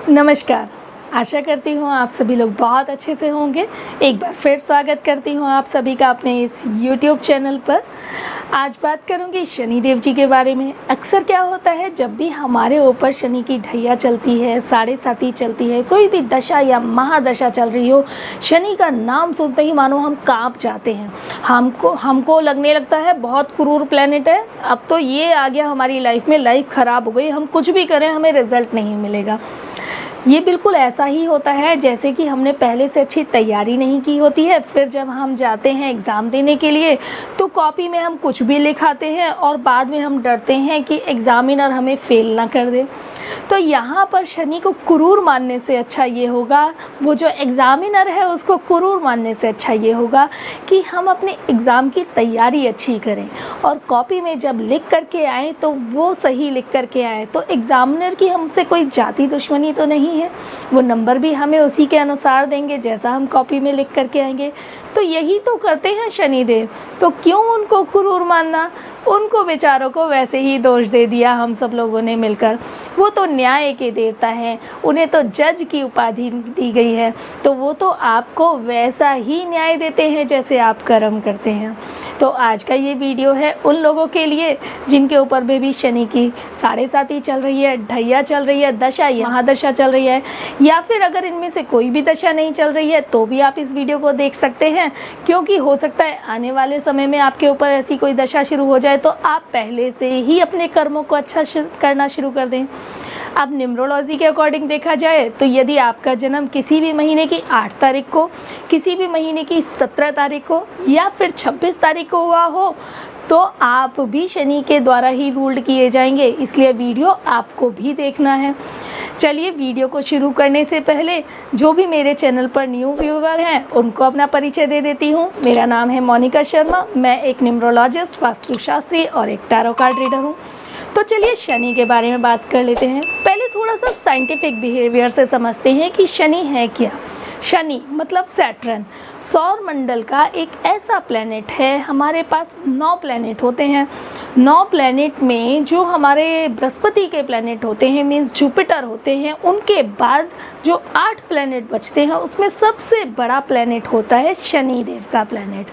नमस्कार। आशा करती हूँ आप सभी लोग बहुत अच्छे से होंगे। एक बार फिर स्वागत करती हूँ आप सभी का अपने इस YouTube चैनल पर। आज बात करूँगी शनिदेव जी के बारे में। अक्सर क्या होता है, जब भी हमारे ऊपर शनि की ढैया चलती है, साढ़े साती चलती है, कोई भी दशा या महादशा चल रही हो, शनि का नाम सुनते ही मानो हम कांप जाते हैं। हमको लगने लगता है बहुत क्रूर प्लेनेट है, अब तो ये आ गया हमारी लाइफ में, लाइफ ख़राब हो गई, हम कुछ भी करें हमें रिजल्ट नहीं मिलेगा। ये बिल्कुल ऐसा ही होता है जैसे कि हमने पहले से अच्छी तैयारी नहीं की होती है, फिर जब हम जाते हैं एग्ज़ाम देने के लिए तो कॉपी में हम कुछ भी लिखाते हैं और बाद में हम डरते हैं कि एग्ज़ामिनर हमें फ़ेल ना कर दे। तो यहाँ पर शनि को क्रूर मानने से अच्छा ये होगा, वो जो एग्ज़ामिनर है उसको क्रूर मानने से अच्छा ये होगा कि हम अपने एग्ज़ाम की तैयारी अच्छी करें और कॉपी में जब लिख करके आएँ तो वो सही लिख करके आएँ। तो एग्ज़ामिनर की हमसे कोई जाति दुश्मनी तो नहीं है, वो नंबर भी हमें उसी के अनुसार देंगे जैसा हम कॉपी में लिख करके आएंगे। तो यही तो करते हैं शनिदेव, तो क्यों उनको क्रूर मानना। उनको बेचारों को वैसे ही दोष दे दिया हम सब लोगों ने मिलकर। वो तो न्याय के देवता हैं, उन्हें तो जज की उपाधि दी गई है, तो वो तो आपको वैसा ही न्याय देते हैं जैसे आप कर्म करते हैं। तो आज का ये वीडियो है उन लोगों के लिए जिनके ऊपर भी शनि की साढ़े साती चल रही है, ढैया चल रही है, दशा महादशा चल रही है, या फिर अगर इनमें से कोई भी दशा नहीं चल रही है तो भी आप इस वीडियो को देख सकते हैं, क्योंकि हो सकता है आने वाले समय में आपके ऊपर ऐसी कोई दशा शुरू हो जाए तो आप पहले से ही अपने कर्मों को अच्छा करना शुरू कर दें। अब न्यूमरोलॉजी के अकॉर्डिंग देखा जाए तो यदि आपका जन्म किसी भी महीने की 8 तारीख को, किसी भी महीने की 17 तारीख को या फिर 26 तारीख को हुआ हो तो आप भी शनि के द्वारा ही रूल्ड किए जाएंगे, इसलिए वीडियो आपको भी देखना है। चलिए वीडियो को शुरू करने से पहले जो भी मेरे चैनल पर न्यू व्यूवर हैं उनको अपना परिचय दे देती हूँ। मेरा नाम है मोनिका शर्मा, मैं एक न्यूमरोलॉजिस्ट, वास्तुशास्त्री और एक टैरो कार्ड रीडर हूँ। तो चलिए शनि के बारे में बात कर लेते हैं। पहले थोड़ा सा साइंटिफिक बिहेवियर से समझते हैं कि शनि है क्या। शनि मतलब सैटर्न, सौर मंडल का एक ऐसा प्लैनेट है। हमारे पास 9 प्लैनेट होते हैं। 9 प्लैनेट में जो हमारे बृहस्पति के प्लैनेट होते हैं, मीन्स जुपिटर होते हैं, उनके बाद जो 8 प्लैनेट बचते हैं उसमें सबसे बड़ा प्लैनेट होता है शनिदेव का प्लैनेट।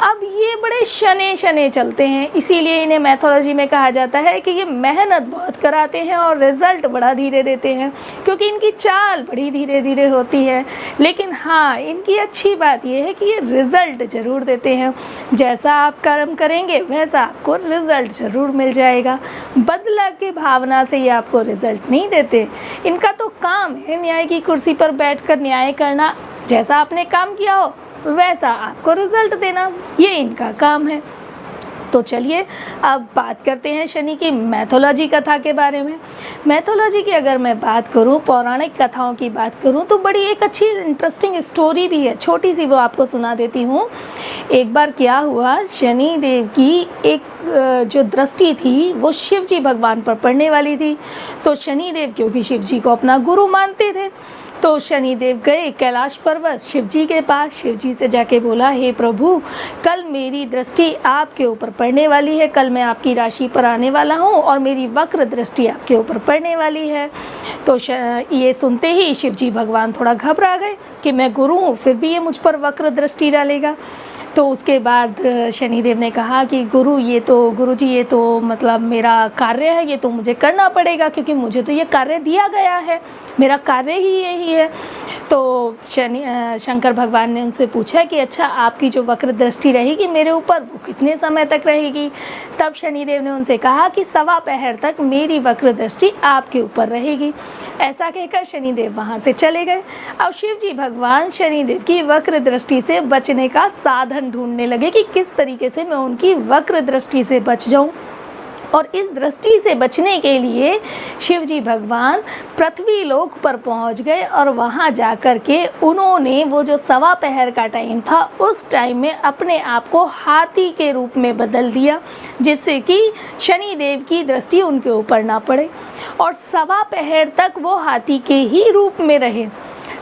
अब ये बड़े शने चलते हैं, इसीलिए इन्हें मैथोलॉजी में कहा जाता है कि ये मेहनत बहुत कराते हैं और रिज़ल्ट बड़ा धीरे देते हैं, क्योंकि इनकी चाल बड़ी धीरे धीरे होती है। लेकिन हाँ, इनकी अच्छी बात ये है कि ये रिज़ल्ट ज़रूर देते हैं। जैसा आप कर्म करेंगे वैसा आपको रिज़ल्ट ज़रूर मिल जाएगा। बदला की भावना से ये आपको रिज़ल्ट नहीं देते। इनका तो काम है न्याय की कुर्सी पर बैठकर न्याय करना, जैसा आपने काम किया हो वैसा आपको रिजल्ट देना, ये इनका काम है। तो चलिए अब बात करते हैं शनि की मैथोलॉजी कथा के बारे में। मैथोलॉजी की अगर मैं बात करूं, पौराणिक कथाओं की बात करूं, तो बड़ी एक अच्छी इंटरेस्टिंग स्टोरी भी है, छोटी सी, वो आपको सुना देती हूं। एक बार क्या हुआ, शनि देव की एक जो दृष्टि थी वो शिव जी भगवान पर पड़ने वाली थी। तो शनि देव क्योंकि शिव जी को अपना गुरु मानते थे, तो शनिदेव गए कैलाश पर्वत शिव जी के पास। शिव जी से जाके बोला, हे प्रभु, कल मेरी दृष्टि आपके ऊपर पड़ने वाली है, कल मैं आपकी राशि पर आने वाला हूँ और मेरी वक्र दृष्टि आपके ऊपर पड़ने वाली है। तो ये सुनते ही शिव जी भगवान थोड़ा घबरा गए कि मैं गुरु हूँ फिर भी ये मुझ पर वक्र दृष्टि डालेगा। तो उसके बाद शनिदेव ने कहा कि गुरुजी ये तो मतलब मेरा कार्य है, ये तो मुझे करना पड़ेगा, क्योंकि मुझे तो ये कार्य दिया गया है, मेरा कार्य ही यही है। तो शंकर भगवान ने उनसे पूछा कि अच्छा, आपकी जो वक्र दृष्टि रहेगी मेरे ऊपर वो कितने समय तक रहेगी। तब शनिदेव ने उनसे कहा कि 1.25 पहर तक मेरी वक्र दृष्टि आपके ऊपर रहेगी। ऐसा कहकर शनिदेव वहाँ से चले गए। अब शिव जी भगवान शनिदेव की वक्र दृष्टि से बचने का साधन ढूंढने लगे कि किस तरीके से मैं उनकी वक्र दृष्टि से बच जाऊँ। और इस दृष्टि से बचने के लिए शिव जी भगवान पृथ्वी लोक पर पहुंच गए और वहां जाकर के उन्होंने वो जो सवा पहर का टाइम था उस टाइम में अपने आप को हाथी के रूप में बदल दिया, जिससे कि शनि देव की दृष्टि उनके ऊपर ना पड़े। और सवा पहर तक वो हाथी के ही रूप में रहे।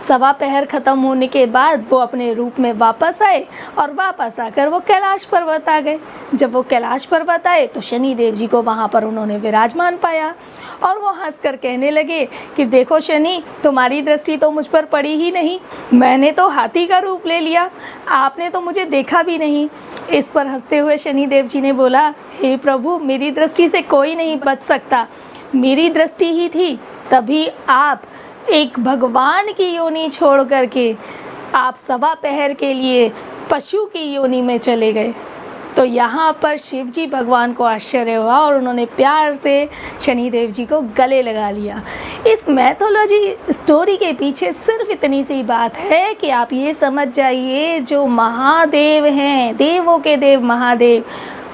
सवा पहर खत्म होने के बाद वो अपने रूप में वापस आए और वापस आकर वो कैलाश पर्वत आ गए। जब वो कैलाश पर्वत आए तो शनि देव जी को वहाँ पर उन्होंने विराजमान पाया और वो हंसकर कहने लगे कि देखो शनि, तुम्हारी दृष्टि तो मुझ पर पड़ी ही नहीं, मैंने तो हाथी का रूप ले लिया, आपने तो मुझे देखा भी नहीं। इस पर हंसते हुए शनि देव जी ने बोला, हे प्रभु, मेरी दृष्टि से कोई नहीं बच सकता, मेरी दृष्टि ही थी, तभी आप एक भगवान की योनि छोड़ करके आप सवा पहर के लिए पशु की योनि में चले गए। तो यहाँ पर शिव जी भगवान को आश्चर्य हुआ और उन्होंने प्यार से शनि देव जी को गले लगा लिया। इस मैथोलॉजी स्टोरी के पीछे सिर्फ इतनी सी बात है कि आप ये समझ जाइए, जो महादेव हैं, देवों के देव महादेव,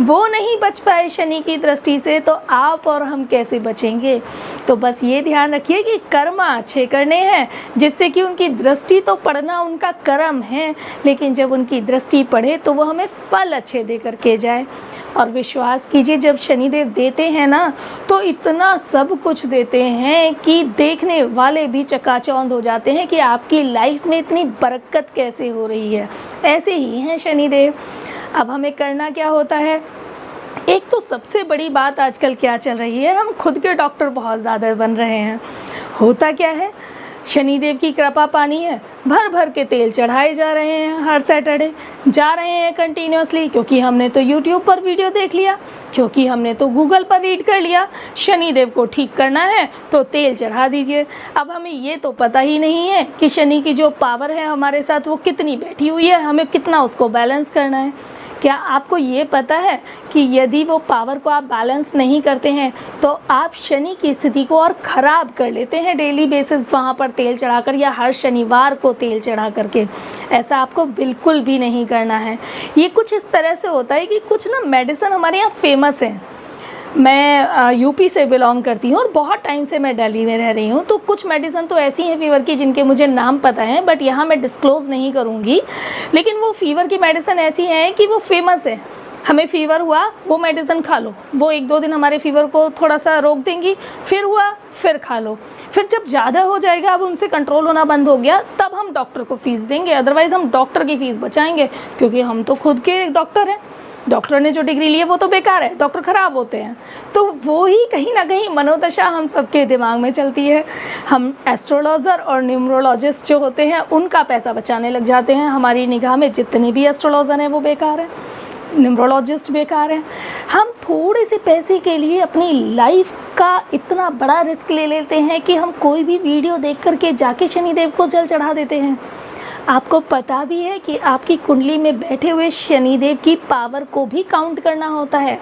वो नहीं बच पाए शनि की दृष्टि से, तो आप और हम कैसे बचेंगे। तो बस ये ध्यान रखिए कि कर्म अच्छे करने हैं, जिससे कि उनकी दृष्टि तो पड़ना उनका कर्म है, लेकिन जब उनकी दृष्टि पड़े तो वो हमें फल अच्छे दे करके जाए। और विश्वास कीजिए, जब शनिदेव देते हैं ना तो इतना सब कुछ देते हैं कि देखने वाले भी चकाचौंध हो जाते हैं कि आपकी लाइफ में इतनी बरकत कैसे हो रही है। ऐसे ही हैं शनिदेव। अब हमें करना क्या होता है, एक तो सबसे बड़ी बात आजकल क्या चल रही है, हम खुद के डॉक्टर बहुत ज़्यादा बन रहे हैं। होता क्या है, शनिदेव की कृपा पानी है, भर भर के तेल चढ़ाए जा रहे हैं, हर सैटरडे जा रहे हैं कंटिन्यूसली, क्योंकि हमने तो यूट्यूब पर वीडियो देख लिया, क्योंकि हमने तो गूगल पर रीड कर लिया, शनिदेव को ठीक करना है तो तेल चढ़ा दीजिए। अब हमें ये तो पता ही नहीं है कि शनि की जो पावर है हमारे साथ वो कितनी बैठी हुई है, हमें कितना उसको बैलेंस करना है। क्या आपको ये पता है कि यदि वो पावर को आप बैलेंस नहीं करते हैं तो आप शनि की स्थिति को और ख़राब कर लेते हैं डेली बेसिस वहाँ पर तेल चढ़ाकर या हर शनिवार को तेल चढ़ा करके। ऐसा आपको बिल्कुल भी नहीं करना है। ये कुछ इस तरह से होता है कि कुछ ना मेडिसिन हमारे यहाँ फेमस है। मैं यूपी से बिलोंग करती हूँ और बहुत टाइम से मैं दिल्ली में रह रही हूँ, तो कुछ मेडिसिन तो ऐसी हैं फीवर की जिनके मुझे नाम पता है, बट यहाँ मैं डिस्क्लोज़ नहीं करूँगी। लेकिन वो फीवर की मेडिसिन ऐसी हैं कि वो फेमस है। हमें फ़ीवर हुआ, वो मेडिसिन खा लो, वो 1-2 दिन हमारे फ़ीवर को थोड़ा सा रोक देंगी, फिर हुआ फिर खा लो, फिर जब ज़्यादा हो जाएगा, अब उनसे कंट्रोल होना बंद हो गया, तब हम डॉक्टर को फ़ीस देंगे। अदरवाइज़ हम डॉक्टर की फ़ीस बचाएंगे, क्योंकि हम तो खुद के डॉक्टर हैं। डॉक्टर ने जो डिग्री ली है वो तो बेकार है, डॉक्टर ख़राब होते हैं। तो वो ही कहीं ना कहीं मनोदशा हम सबके दिमाग में चलती है। हम एस्ट्रोलॉजर और न्यूमरोलॉजिस्ट जो होते हैं उनका पैसा बचाने लग जाते हैं। हमारी निगाह में जितने भी एस्ट्रोलॉजर हैं वो बेकार हैं, न्यूमरोलॉजिस्ट बेकार हैं। हम थोड़े से पैसे के लिए अपनी लाइफ का इतना बड़ा रिस्क ले लेते हैं कि हम कोई भी वीडियो देख करके जाके शनिदेव को जल चढ़ा देते हैं। आपको पता भी है कि आपकी कुंडली में बैठे हुए शनिदेव की पावर को भी काउंट करना होता है।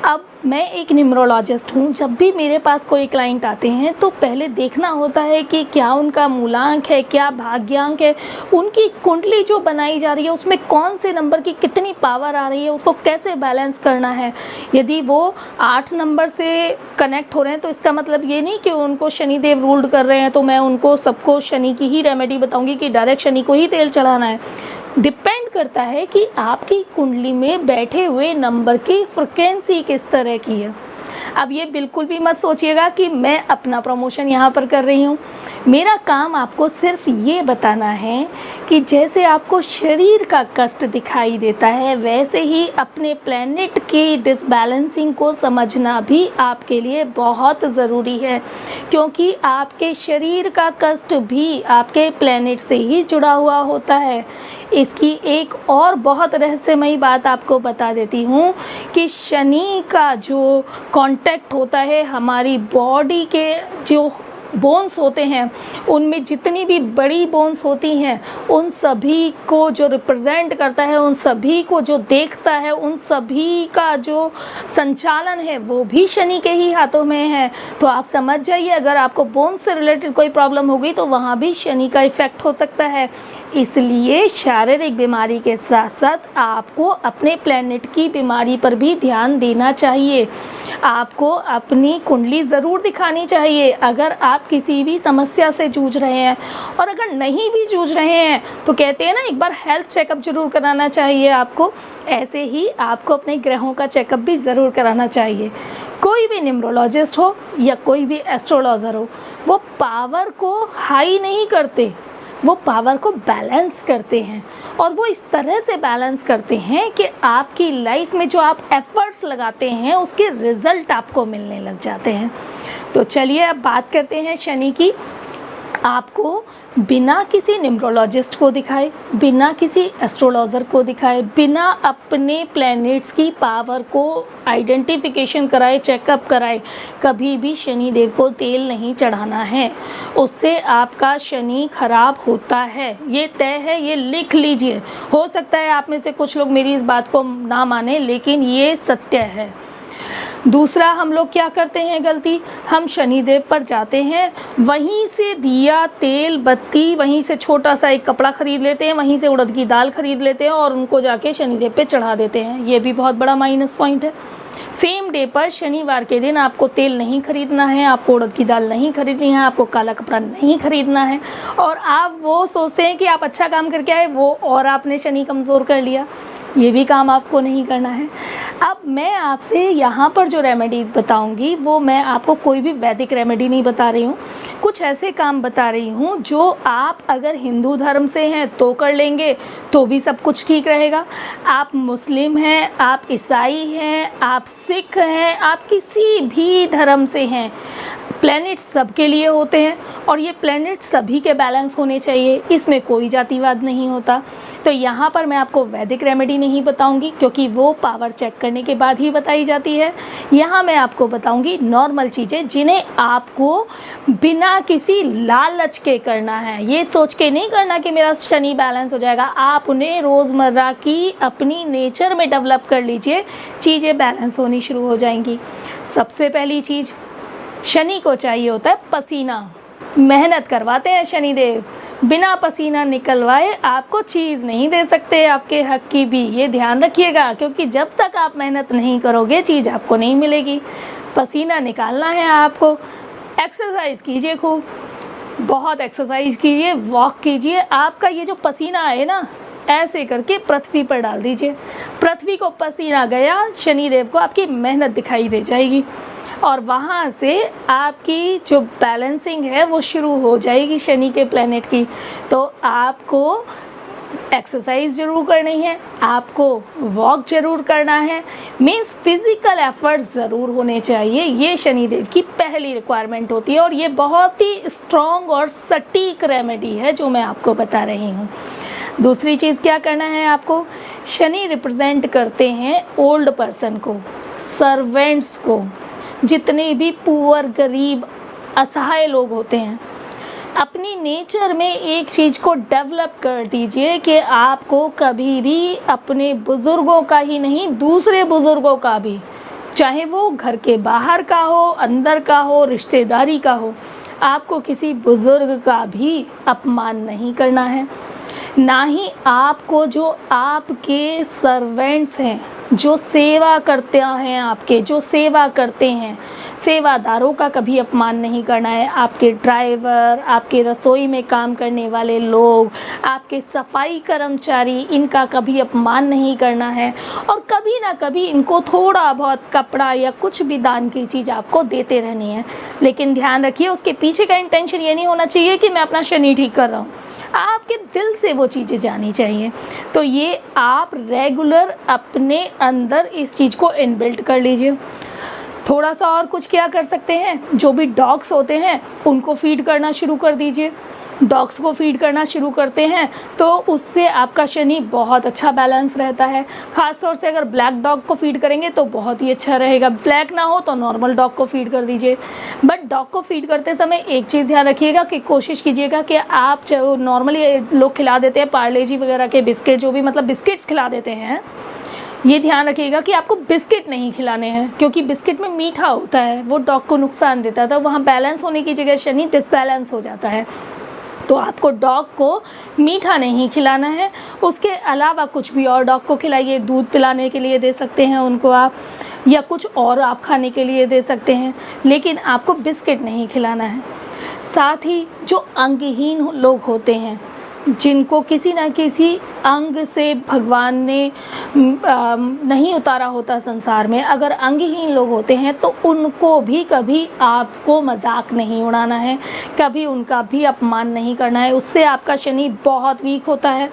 अब मैं एक न्यूमरोलॉजिस्ट हूँ, जब भी मेरे पास कोई क्लाइंट आते हैं तो पहले देखना होता है कि क्या उनका मूलांक है, क्या भाग्यांक है, उनकी कुंडली जो बनाई जा रही है उसमें कौन से नंबर की कितनी पावर आ रही है, उसको कैसे बैलेंस करना है। यदि वो 8 नंबर से कनेक्ट हो रहे हैं तो इसका मतलब ये नहीं कि उनको शनिदेव रूल्ड कर रहे हैं तो मैं उनको सबको शनि की ही रेमेडी बताऊँगी कि डायरेक्ट शनि को ही तेल चढ़ाना है। डिपेंड करता है कि आपकी कुंडली में बैठे हुए नंबर की फ्रिक्वेंसी किस तरह की है। अब ये बिल्कुल भी मत सोचिएगा कि मैं अपना प्रमोशन यहाँ पर कर रही हूँ। मेरा काम आपको सिर्फ ये बताना है कि जैसे आपको शरीर का कष्ट दिखाई देता है, वैसे ही अपने प्लैनेट की डिसबैलेंसिंग को समझना भी आपके लिए बहुत ज़रूरी है, क्योंकि आपके शरीर का कष्ट भी आपके प्लैनेट से ही जुड़ा हुआ होता है। इसकी एक और बहुत रहस्यमयी बात आपको बता देती हूँ कि शनि का जो कांटेक्ट होता है हमारी बॉडी के जो बोन्स होते हैं, उनमें जितनी भी बड़ी बोन्स होती हैं उन सभी को जो रिप्रेजेंट करता है, उन सभी को जो देखता है, उन सभी का जो संचालन है वो भी शनि के ही हाथों में है। तो आप समझ जाइए, अगर आपको बोन्स से रिलेटेड कोई प्रॉब्लम हो गई तो वहाँ भी शनि का इफ़ेक्ट हो सकता है। इसलिए शारीरिक बीमारी के साथ साथ आपको अपने प्लैनेट की बीमारी पर भी ध्यान देना चाहिए। आपको अपनी कुंडली ज़रूर दिखानी चाहिए अगर आप किसी भी समस्या से जूझ रहे हैं। और अगर नहीं भी जूझ रहे हैं तो कहते हैं ना, एक बार हेल्थ चेकअप जरूर कराना चाहिए आपको। ऐसे ही आपको अपने ग्रहों का चेकअप भी ज़रूर कराना चाहिए। कोई भी न्यूमरोलॉजिस्ट हो या कोई भी एस्ट्रोलॉजर हो, वो पावर को हाई नहीं करते, वो पावर को बैलेंस करते हैं। और वो इस तरह से बैलेंस करते हैं कि आपकी लाइफ में जो आप एफर्ट्स लगाते हैं उसके रिज़ल्ट आपको मिलने लग जाते हैं। तो चलिए अब बात करते हैं शनि की। आपको बिना किसी न्यूमरोलॉजिस्ट को दिखाए, बिना किसी एस्ट्रोलॉजर को दिखाए, बिना अपने प्लैनेट्स की पावर को आइडेंटिफिकेशन कराए, चेकअप कराए, कभी भी शनि देव को तेल नहीं चढ़ाना है। उससे आपका शनि खराब होता है, ये तय है, ये लिख लीजिए। हो सकता है आप में से कुछ लोग मेरी इस बात को ना माने, लेकिन ये सत्य है। दूसरा, हम लोग क्या करते हैं गलती, हम शनिदेव पर जाते हैं, वहीं से दिया, तेल, बत्ती, वहीं से छोटा सा एक कपड़ा खरीद लेते हैं, वहीं से उड़द की दाल खरीद लेते हैं और उनको जाके शनिदेव पे चढ़ा देते हैं। ये भी बहुत बड़ा माइनस पॉइंट है। सेम डे पर शनिवार के दिन आपको तेल नहीं खरीदना है, आपको उड़द की दाल नहीं खरीदनी है, आपको काला कपड़ा नहीं खरीदना है, और आप वो सोचते हैं कि आप अच्छा काम करके आए, वो और आपने शनि कमज़ोर कर लिया। ये भी काम आपको नहीं करना है। अब मैं आपसे यहाँ पर जो रेमेडीज़ बताऊँगी वो मैं आपको कोई भी वैदिक रेमेडी नहीं बता रही हूँ, कुछ ऐसे काम बता रही हूँ जो आप अगर हिंदू धर्म से हैं तो कर लेंगे तो भी सब कुछ ठीक रहेगा। आप मुस्लिम हैं, आप ईसाई हैं, आप सिख हैं, आप किसी भी धर्म से हैं, प्लैनेट सबके लिए होते हैं और ये प्लैनेट सभी के बैलेंस होने चाहिए, इसमें कोई जातिवाद नहीं होता। तो यहाँ पर मैं आपको वैदिक रेमेडी नहीं बताऊंगी क्योंकि वो पावर चेक करने के बाद ही बताई जाती है। यहाँ मैं आपको बताऊंगी नॉर्मल चीज़ें जिन्हें आपको बिना किसी लालच के करना है। ये सोच के नहीं करना कि मेरा शनि बैलेंस हो जाएगा, आप उन्हें रोज़मर्रा की अपनी नेचर में डेवलप कर लीजिए, चीज़ें बैलेंस होनी शुरू हो जाएंगी। सबसे पहली चीज़, शनि को चाहिए होता है पसीना। मेहनत करवाते हैं शनिदेव, बिना पसीना निकलवाए आपको चीज़ नहीं दे सकते, आपके हक की भी ये ध्यान रखिएगा, क्योंकि जब तक आप मेहनत नहीं करोगे चीज़ आपको नहीं मिलेगी। पसीना निकालना है आपको। एक्सरसाइज कीजिए, खूब बहुत एक्सरसाइज कीजिए, वॉक कीजिए। आपका ये जो पसीना है ना, ऐसे करके पृथ्वी पर डाल दीजिए। पृथ्वी को पसीना गया, शनिदेव को आपकी मेहनत दिखाई दे जाएगी और वहाँ से आपकी जो बैलेंसिंग है वो शुरू हो जाएगी शनि के प्लैनेट की। तो आपको एक्सरसाइज ज़रूर करनी है, आपको वॉक ज़रूर करना है, मीन्स फिज़िकल एफर्ट ज़रूर होने चाहिए। ये शनिदेव की पहली रिक्वायरमेंट होती है और ये बहुत ही स्ट्रॉन्ग और सटीक रेमेडी है जो मैं आपको बता रही हूँ। दूसरी चीज़ क्या करना है आपको, शनि रिप्रेजेंट करते हैं ओल्ड पर्सन को, सर्वेंट्स को, जितने भी पुअर, गरीब, असहाय लोग होते हैं। अपनी नेचर में एक चीज़ को डेवलप कर दीजिए कि आपको कभी भी अपने बुज़ुर्गों का ही नहीं, दूसरे बुज़ुर्गों का भी, चाहे वो घर के बाहर का हो, अंदर का हो, रिश्तेदारी का हो, आपको किसी बुज़ुर्ग का भी अपमान नहीं करना है। ना ही आपको जो आपके सर्वेंट्स हैं, जो सेवा करते हैं, आपके जो सेवा करते हैं, सेवादारों का कभी अपमान नहीं करना है। आपके ड्राइवर, आपके रसोई में काम करने वाले लोग, आपके सफाई कर्मचारी, इनका कभी अपमान नहीं करना है और कभी ना कभी इनको थोड़ा बहुत कपड़ा या कुछ भी दान की चीज़ आपको देते रहनी है। लेकिन ध्यान रखिए, उसके पीछे का इंटेंशन ये नहीं होना चाहिए कि मैं अपना शनि ठीक कर रहा हूँ, आपके दिल से वो चीज़ें जानी चाहिए। तो ये आप रेगुलर अपने अंदर इस चीज़ को इनबिल्ट कर लीजिए। थोड़ा सा और कुछ क्या कर सकते हैं, जो भी डॉग्स होते हैं उनको फीड करना शुरू कर दीजिए। डॉग्स को फीड करना शुरू करते हैं तो उससे आपका शनि बहुत अच्छा बैलेंस रहता है। ख़ासतौर से अगर ब्लैक डॉग को फीड करेंगे तो बहुत ही अच्छा रहेगा। ब्लैक ना हो तो नॉर्मल डॉग को फीड कर दीजिए। बट डॉग को फीड करते समय एक चीज़ ध्यान रखिएगा कि कोशिश कीजिएगा कि आप जो नॉर्मली लोग खिला देते हैं पार्ले जी वगैरह के बिस्किट, जो भी मतलब बिस्किट्स खिला देते हैं, ये ध्यान रखिएगा कि आपको बिस्किट नहीं खिलाने हैं, क्योंकि बिस्किट में मीठा होता है, वो डॉग को नुकसान देता है। तो वहाँ बैलेंस होने की जगह शनि डिसबैलेंस हो जाता है। तो आपको डॉग को मीठा नहीं खिलाना है। उसके अलावा कुछ भी और डॉग को खिलाइए, दूध पिलाने के लिए दे सकते हैं उनको आप। या कुछ और आप खाने के लिए दे सकते हैं, लेकिन आपको बिस्किट नहीं खिलाना है। साथ ही जो अंगहीन लोग होते हैं, जिनको किसी न किसी अंग से भगवान ने नहीं उतारा होता संसार में, अगर अंगहीन लोग होते हैं तो उनको भी कभी आपको मजाक नहीं उड़ाना है, कभी उनका भी अपमान नहीं करना है। उससे आपका शनि बहुत वीक होता है।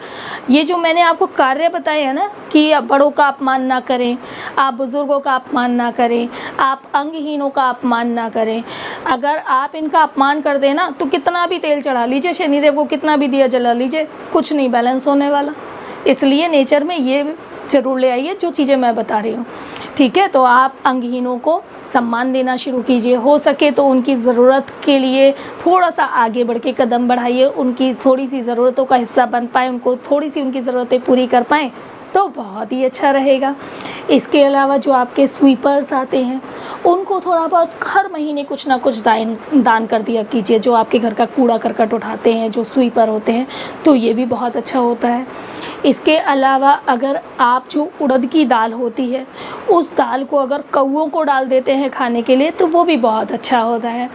ये जो मैंने आपको कार्य बताए हैं ना कि आप बड़ों का अपमान ना करें, आप बुज़ुर्गों का अपमान ना करें, आप अंगहीनों का अपमान ना करें, अगर आप इनका अपमान कर दें ना तो कितना भी तेल चढ़ा लीजिए, शनिदेव को कितना भी दिया जला लीजिए, कुछ नहीं बैलेंस होने वाला। इसलिए नेचर में ये ज़रूर ले आइए जो चीज़ें मैं बता रही हूँ, ठीक है। तो आप अंगहीनों को सम्मान देना शुरू कीजिए, हो सके तो उनकी ज़रूरत के लिए थोड़ा सा आगे बढ़ के कदम बढ़ाइए, उनकी थोड़ी सी ज़रूरतों का हिस्सा बन पाए, उनको थोड़ी सी उनकी ज़रूरतें पूरी कर पाएँ तो बहुत ही अच्छा रहेगा। इसके अलावा जो आपके स्वीपर्स आते हैं उनको थोड़ा बहुत हर महीने कुछ ना कुछ दान कर दिया कीजिए। जो आपके घर का कूड़ा करकट उठाते हैं, जो स्वीपर होते हैं, तो ये भी बहुत अच्छा होता है। इसके अलावा अगर आप जो उड़द की दाल होती है उस दाल को अगर कौओं को डाल देते हैं खाने के लिए तो वो भी बहुत अच्छा होता है।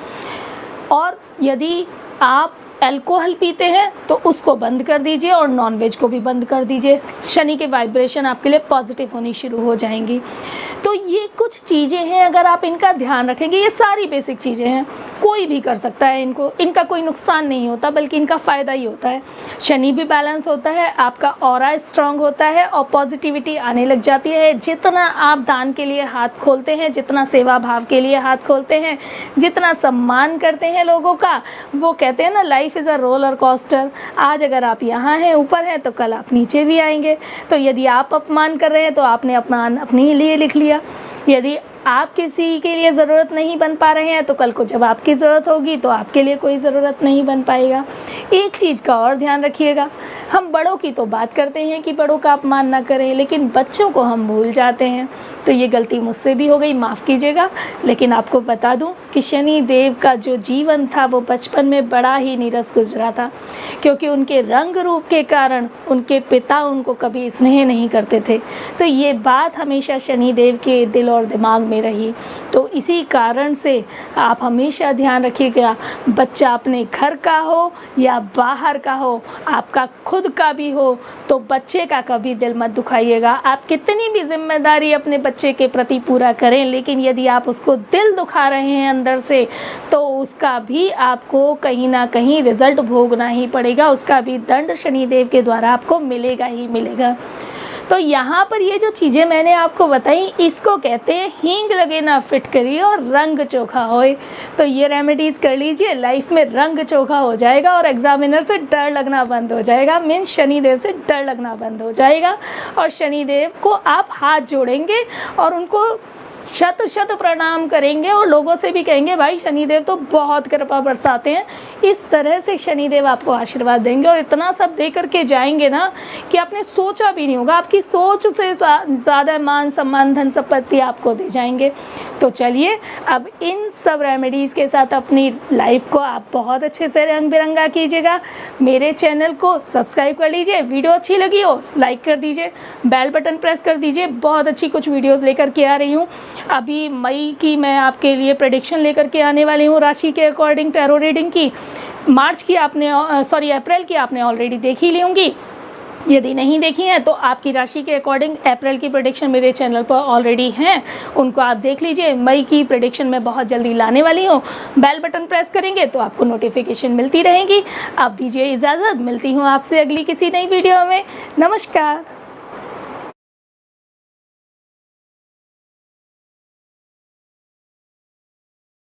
और यदि आप अल्कोहल पीते हैं तो उसको बंद कर दीजिए और नॉनवेज को भी बंद कर दीजिए। शनि के वाइब्रेशन आपके लिए पॉजिटिव होनी शुरू हो जाएंगी। तो ये कुछ चीज़ें हैं, अगर आप इनका ध्यान रखेंगे, ये सारी बेसिक चीज़ें हैं, कोई भी कर सकता है इनको, इनका कोई नुकसान नहीं होता बल्कि इनका फ़ायदा ही होता है। शनि भी बैलेंस होता है, आपका ऑरा स्ट्रांग होता है और पॉजिटिविटी आने लग जाती है। जितना आप दान के लिए हाथ खोलते हैं, जितना सेवा भाव के लिए हाथ खोलते हैं, जितना सम्मान करते हैं लोगों का, वो कहते हैं ना life is a roller coaster. आज अगर आप यहाँ हैं ऊपर हैं तो कल आप नीचे भी आएंगे। तो यदि आप अपमान कर रहे हैं तो आपने अपमान अपने लिए लिख लिया। यदि आप किसी के लिए ज़रूरत नहीं बन पा रहे हैं तो कल को जब आपकी ज़रूरत होगी तो आपके लिए कोई ज़रूरत नहीं बन पाएगा। एक चीज़ का और ध्यान रखिएगा, हम बड़ों की तो बात करते हैं कि बड़ों का अपमान ना करें, लेकिन बच्चों को हम भूल जाते हैं। तो ये गलती मुझसे भी हो गई, माफ़ कीजिएगा। लेकिन आपको बता दूं कि शनि देव का जो जीवन था वो बचपन में बड़ा ही नीरस गुजरा था, क्योंकि उनके रंग रूप के कारण उनके पिता उनको कभी स्नेह नहीं करते थे। तो ये बात हमेशा शनि देव के दिल और दिमाग में रही। तो इसी कारण से आप हमेशा ध्यान रखिएगा, बच्चा अपने घर का हो या बाहर का हो, आपका खुद का भी हो, तो बच्चे का कभी दिल मत दुखाइएगा। आप कितनी भी जिम्मेदारी अपने बच्चे के प्रति पूरा करें, लेकिन यदि आप उसको दिल दुखा रहे हैं अंदर से तो उसका भी आपको कहीं ना कहीं रिजल्ट भोगना ही पड़ेगा, उसका भी दंड शनिदेव के द्वारा आपको मिलेगा ही मिलेगा। तो यहाँ पर ये जो चीज़ें मैंने आपको बताई, इसको कहते हैं हींग लगे ना फिटकरी और रंग चोखा होए। तो ये रेमेडीज़ कर लीजिए, लाइफ में रंग चोखा हो जाएगा और एग्जामिनर से डर लगना बंद हो जाएगा, मीन शनिदेव से डर लगना बंद हो जाएगा। और शनिदेव को आप हाथ जोड़ेंगे और उनको शत शत प्रणाम करेंगे और लोगों से भी कहेंगे भाई शनिदेव तो बहुत कृपा बरसाते हैं। इस तरह से शनिदेव आपको आशीर्वाद देंगे और इतना सब दे करके जाएंगे ना कि आपने सोचा भी नहीं होगा। आपकी सोच से ज़्यादा मान सम्मान धन संपत्ति आपको दे जाएंगे। तो चलिए अब इन सब रेमेडीज़ के साथ अपनी लाइफ को आप बहुत अच्छे से रंग बिरंगा कीजिएगा। मेरे चैनल को सब्सक्राइब कर लीजिए, वीडियो अच्छी लगी हो लाइक कर दीजिए, बेल बटन प्रेस कर दीजिए। बहुत अच्छी कुछ वीडियोज़ लेकर के आ रही हूँ। अभी मई की मैं आपके लिए प्रेडिक्शन लेकर के आने वाली हूँ राशि के अकॉर्डिंग टैरो रीडिंग की। मार्च की आपने अप्रैल की आपने ऑलरेडी देख ही ली होंगी। यदि नहीं देखी हैं तो आपकी राशि के अकॉर्डिंग अप्रैल की प्रेडिक्शन मेरे चैनल पर ऑलरेडी हैं, उनको आप देख लीजिए। मई की प्रेडिक्शन मैं बहुत जल्दी लाने वाली हूँ। बेल बटन प्रेस करेंगे तो आपको नोटिफिकेशन मिलती रहेगी। आप दीजिए इजाज़त, मिलती हूँ आपसे अगली किसी नई वीडियो में। नमस्कार।